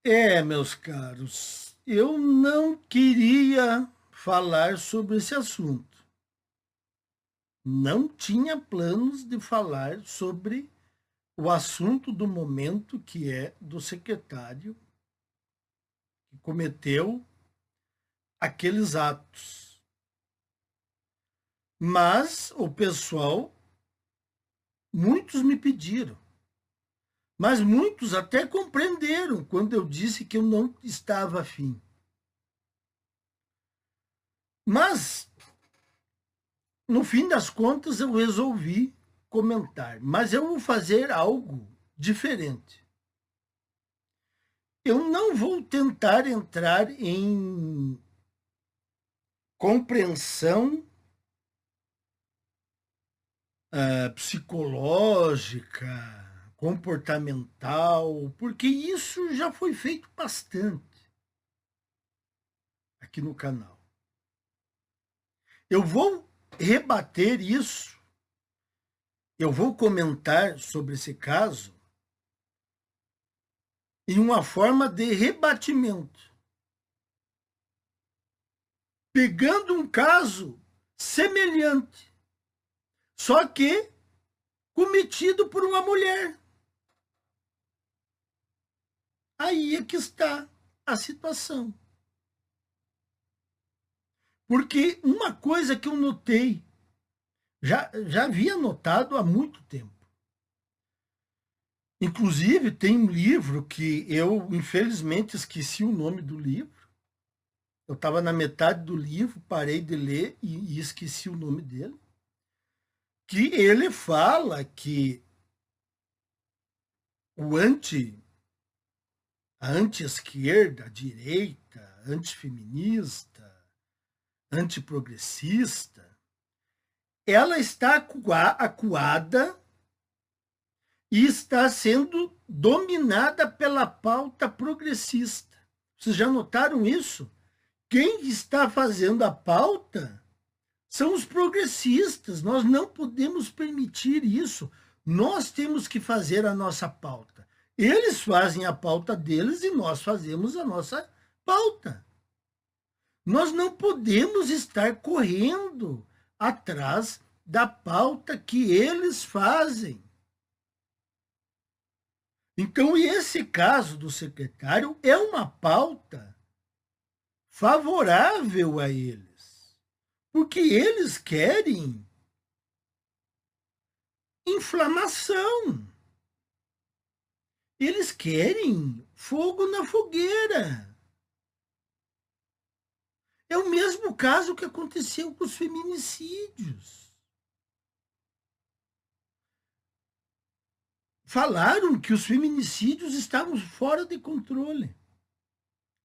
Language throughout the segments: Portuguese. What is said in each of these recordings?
Meus caros, eu não queria falar sobre esse assunto. Não tinha planos de falar sobre o assunto do momento, que é do secretário que cometeu aqueles atos. Mas o pessoal, muitos me pediram, mas muitos até compreenderam quando eu disse que eu não estava afim. Mas no fim das contas, eu resolvi comentar, mas eu vou fazer algo diferente. Eu não vou tentar entrar em compreensão psicológica, comportamental, porque isso já foi feito bastante aqui no canal. Eu vou rebater isso, eu vou comentar sobre esse caso em uma forma de rebatimento, pegando um caso semelhante, só que cometido por uma mulher. Aí é que está a situação. Porque uma coisa que eu notei, já havia notado há muito tempo. Inclusive, tem um livro que eu, infelizmente, esqueci o nome do livro. Eu estava na metade do livro, parei de ler e esqueci o nome dele. Que ele fala que o a anti-esquerda, a direita, antifeminista, antiprogressista, ela está acuada e está sendo dominada pela pauta progressista. Vocês já notaram isso? Quem está fazendo a pauta são os progressistas. Nós não podemos permitir isso. Nós temos que fazer a nossa pauta. Eles fazem a pauta deles e nós fazemos a nossa pauta. Nós não podemos estar correndo atrás da pauta que eles fazem. Então, esse caso do secretário é uma pauta favorável a eles, porque eles querem inflamação. Eles querem fogo na fogueira. É o mesmo caso que aconteceu com os feminicídios. Falaram que os feminicídios estavam fora de controle.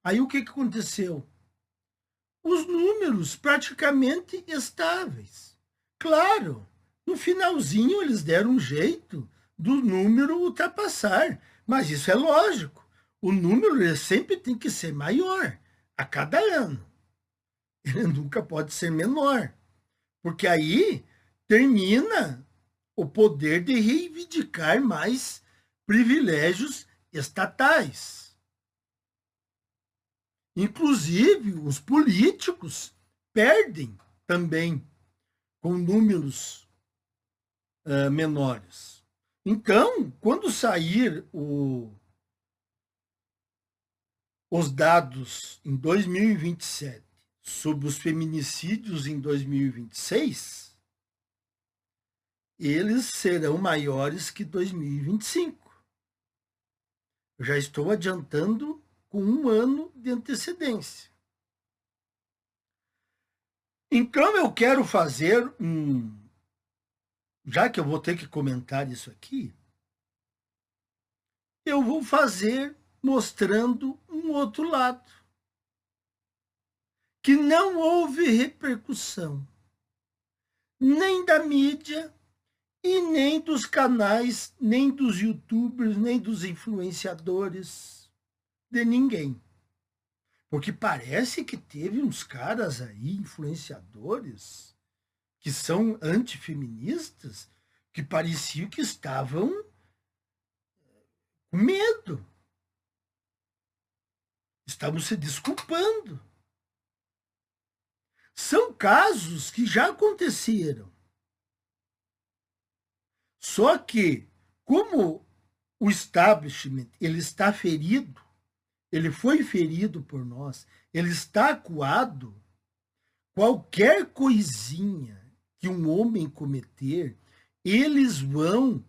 Aí o que aconteceu? Os números praticamente estáveis. Claro, no finalzinho eles deram um jeito do número ultrapassar, mas isso é lógico. O número sempre tem que ser maior a cada ano. Ele nunca pode ser menor, porque aí termina o poder de reivindicar mais privilégios estatais. Inclusive, os políticos perdem também com números menores. Então, quando sair os dados em 2027 sobre os feminicídios em 2026, eles serão maiores que 2025. Eu já estou adiantando com um ano de antecedência. Então eu quero fazer já que eu vou ter que comentar isso aqui, eu vou fazer mostrando um outro lado, que não houve repercussão, nem da mídia, e nem dos canais, nem dos youtubers, nem dos influenciadores, de ninguém. Porque parece que teve uns caras aí, influenciadores, que são antifeministas, que pareciam que estavam com medo. estamos se desculpando. São casos que já aconteceram. Só que, como o establishment ele está ferido, ele foi ferido por nós, ele está acuado, qualquer coisinha que um homem cometer, eles vão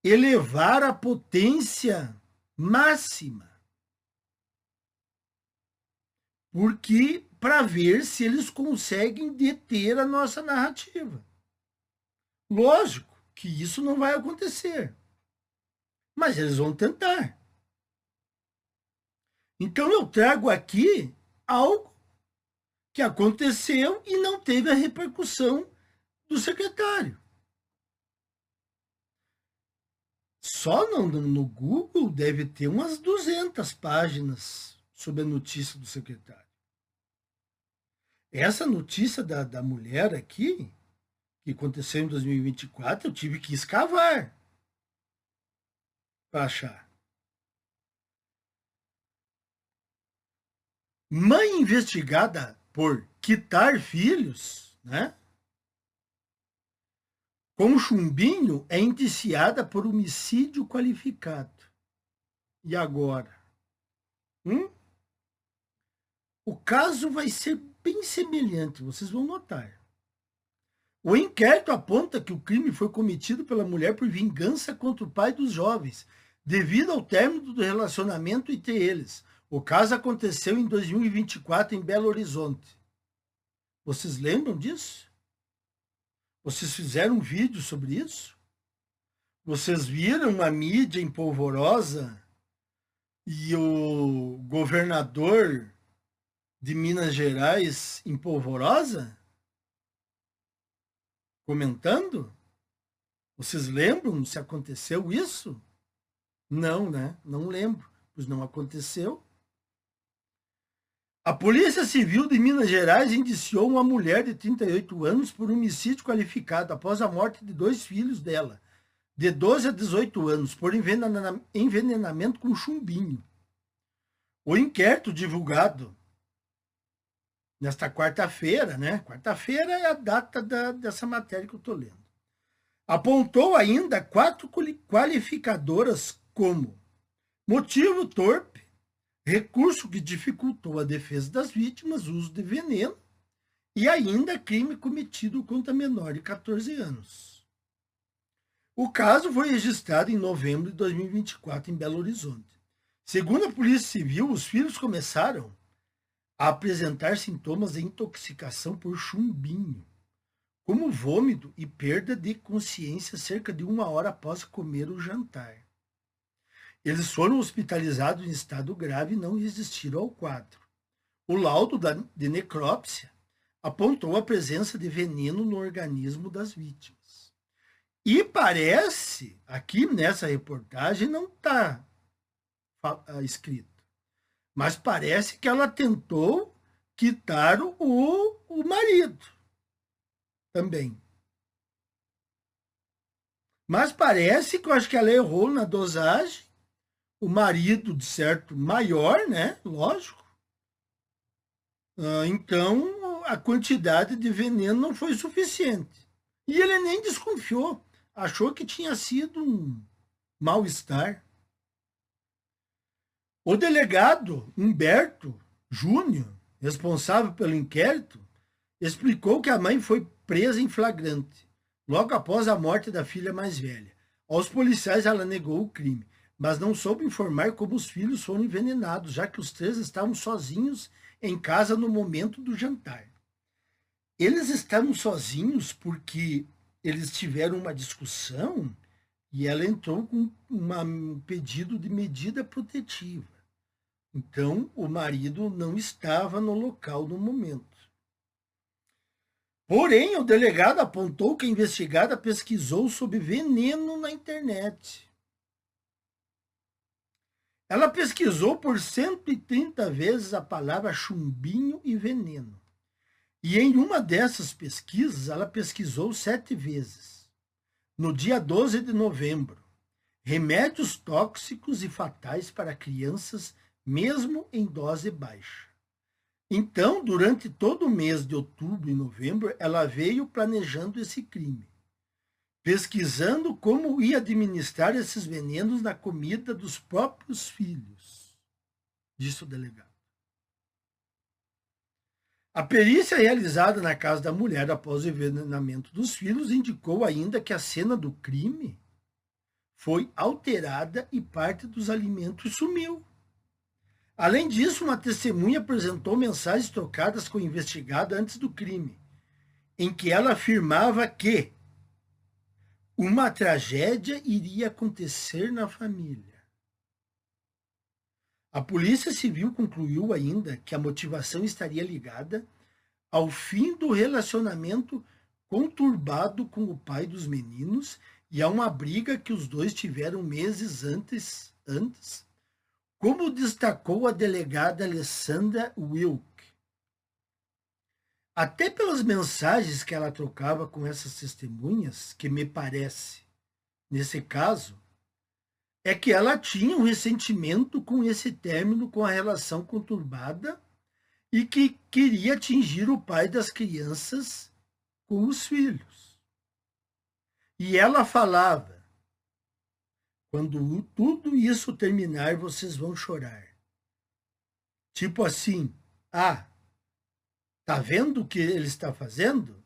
elevar a potência máxima. Porque para ver se eles conseguem deter a nossa narrativa. Lógico que isso não vai acontecer. Mas eles vão tentar. Então eu trago aqui algo que aconteceu e não teve a repercussão do secretário. Só no Google deve ter umas 200 páginas sobre a notícia do secretário. Essa notícia da mulher aqui, que aconteceu em 2024, eu tive que escavar para achar. Mãe investigada por quitar filhos, né? Com chumbinho, é indiciada por homicídio qualificado. E agora? O caso vai ser bem semelhante, vocês vão notar. O inquérito aponta que o crime foi cometido pela mulher por vingança contra o pai dos jovens, devido ao término do relacionamento entre eles. O caso aconteceu em 2024 em Belo Horizonte. Vocês lembram disso? Vocês fizeram um vídeo sobre isso? Vocês viram a mídia em polvorosa e o governador de Minas Gerais em polvorosa? Comentando? Vocês lembram se aconteceu isso? Não, né? Não lembro, pois não aconteceu. A Polícia Civil de Minas Gerais indiciou uma mulher de 38 anos por homicídio qualificado após a morte de 2 filhos dela, de 12 a 18 anos, por envenenamento com chumbinho. O inquérito divulgado nesta quarta-feira, né? Quarta-feira é a data dessa matéria que eu estou lendo. Apontou ainda 4 qualificadoras como motivo torpe, recurso que dificultou a defesa das vítimas, uso de veneno e ainda crime cometido contra menor de 14 anos. O caso foi registrado em novembro de 2024 em Belo Horizonte. Segundo a Polícia Civil, os filhos começaram a apresentar sintomas de intoxicação por chumbinho, como vômito e perda de consciência cerca de 1 hora após comer o jantar. Eles foram hospitalizados em estado grave e não resistiram ao quadro. O laudo de necrópsia apontou a presença de veneno no organismo das vítimas. E parece, aqui nessa reportagem não está escrito, mas parece que ela tentou quitar o marido também. Mas parece que eu acho que ela errou na dosagem. O marido, de certo, maior, né? Lógico. Então, a quantidade de veneno não foi suficiente. E ele nem desconfiou. Achou que tinha sido um mal-estar. O delegado Humberto Júnior, responsável pelo inquérito, explicou que a mãe foi presa em flagrante, logo após a morte da filha mais velha. Aos policiais, ela negou o crime, mas não soube informar como os filhos foram envenenados, já que os 3 estavam sozinhos em casa no momento do jantar. Eles estavam sozinhos porque eles tiveram uma discussão e ela entrou com um pedido de medida protetiva. Então, o marido não estava no local no momento. Porém, o delegado apontou que a investigada pesquisou sobre veneno na internet. Ela pesquisou por 130 vezes a palavra chumbinho e veneno. E em uma dessas pesquisas, ela pesquisou 7 vezes. No dia 12 de novembro, remédios tóxicos e fatais para crianças mesmo em dose baixa. Então, durante todo o mês de outubro e novembro, ela veio planejando esse crime, pesquisando como ia administrar esses venenos na comida dos próprios filhos, disse o delegado. A perícia realizada na casa da mulher após o envenenamento dos filhos indicou ainda que a cena do crime foi alterada e parte dos alimentos sumiu. Além disso, uma testemunha apresentou mensagens trocadas com o investigado antes do crime, em que ela afirmava que uma tragédia iria acontecer na família. A Polícia Civil concluiu ainda que a motivação estaria ligada ao fim do relacionamento conturbado com o pai dos meninos e a uma briga que os dois tiveram meses antes, como destacou a delegada Alessandra Wilk. Até pelas mensagens que ela trocava com essas testemunhas, que me parece, nesse caso, é que ela tinha um ressentimento com esse término com a relação conturbada e que queria atingir o pai das crianças com os filhos. E ela falava: quando tudo isso terminar, vocês vão chorar. Tipo assim, tá vendo o que ele está fazendo?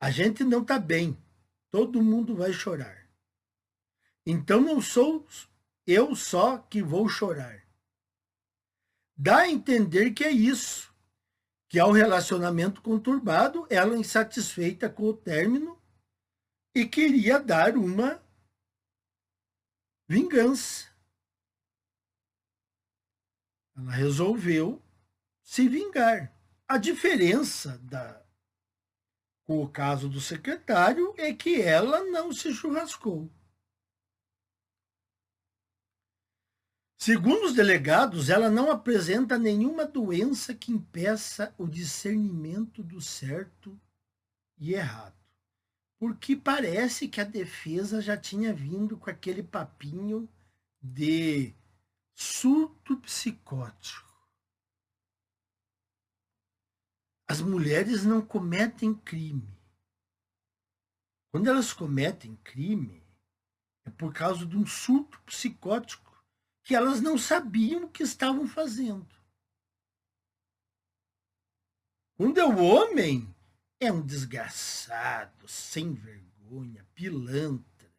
A gente não tá bem, todo mundo vai chorar. Então não sou eu só que vou chorar. Dá a entender que é isso, que há um relacionamento conturbado, ela insatisfeita com o término e queria dar uma vingança. Ela resolveu se vingar. A diferença com o caso do secretário é que ela não se churrascou. Segundo os delegados, ela não apresenta nenhuma doença que impeça o discernimento do certo e errado. Porque parece que a defesa já tinha vindo com aquele papinho de surto psicótico. As mulheres não cometem crime. Quando elas cometem crime, é por causa de um surto psicótico que elas não sabiam o que estavam fazendo. Quando é o homem, é um desgraçado, sem vergonha, pilantra.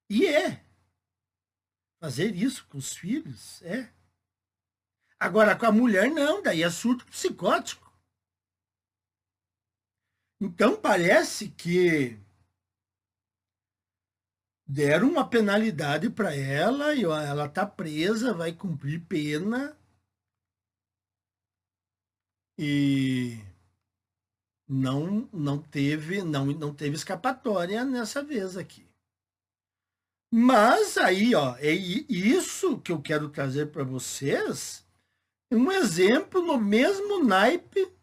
E é. Fazer isso com os filhos, é. Agora, com a mulher, não, daí é surto psicótico. Então, parece que deram uma penalidade para ela e ela está presa, vai cumprir pena e não teve escapatória nessa vez aqui. Mas aí, é isso que eu quero trazer para vocês, um exemplo no mesmo naipe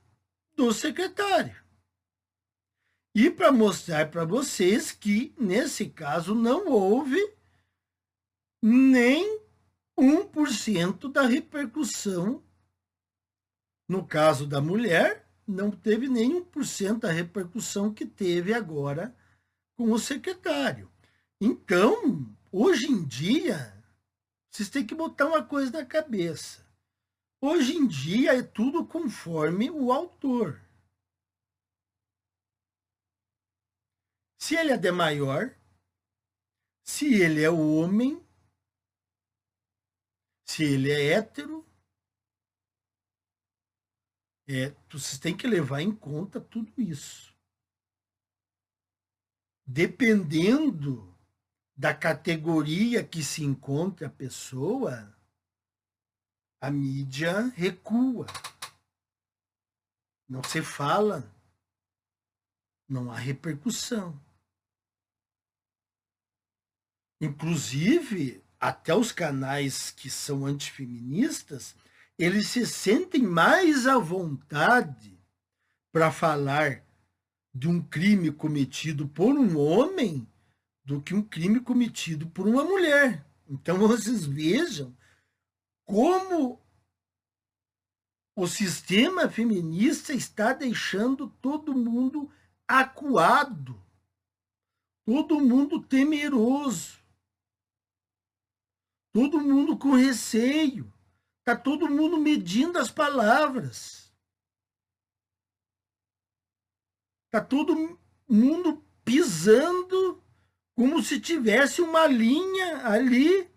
do secretário. E para mostrar para vocês que, nesse caso, não houve nem 1% da repercussão. No caso da mulher, não teve nem 1% da repercussão que teve agora com o secretário. Então, hoje em dia, vocês têm que botar uma coisa na cabeça. Hoje em dia é tudo conforme o autor. Se ele é de maior, se ele é homem, se ele é hétero, vocês têm que levar em conta tudo isso. Dependendo da categoria que se encontra a pessoa, a mídia recua. Não se fala, não há repercussão. Inclusive, até os canais que são antifeministas, eles se sentem mais à vontade para falar de um crime cometido por um homem do que um crime cometido por uma mulher. Então, vocês vejam como o sistema feminista está deixando todo mundo acuado, todo mundo temeroso, todo mundo com receio, está todo mundo medindo as palavras, está todo mundo pisando como se tivesse uma linha ali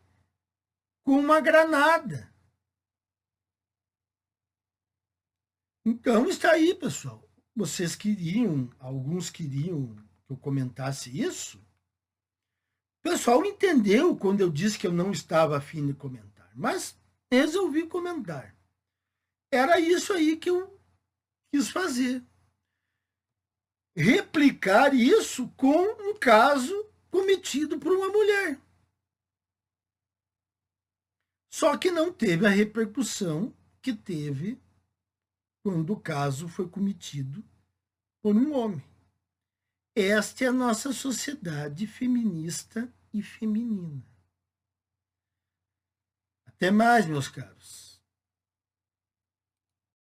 com uma granada. Então está aí, pessoal. Vocês queriam, alguns queriam que eu comentasse isso. O pessoal entendeu quando eu disse que eu não estava afim de comentar, mas resolvi comentar. Era isso aí que eu quis fazer. Replicar isso com um caso cometido por uma mulher. Só que não teve a repercussão que teve quando o caso foi cometido por um homem. Esta é a nossa sociedade feminista e feminina. Até mais, meus caros.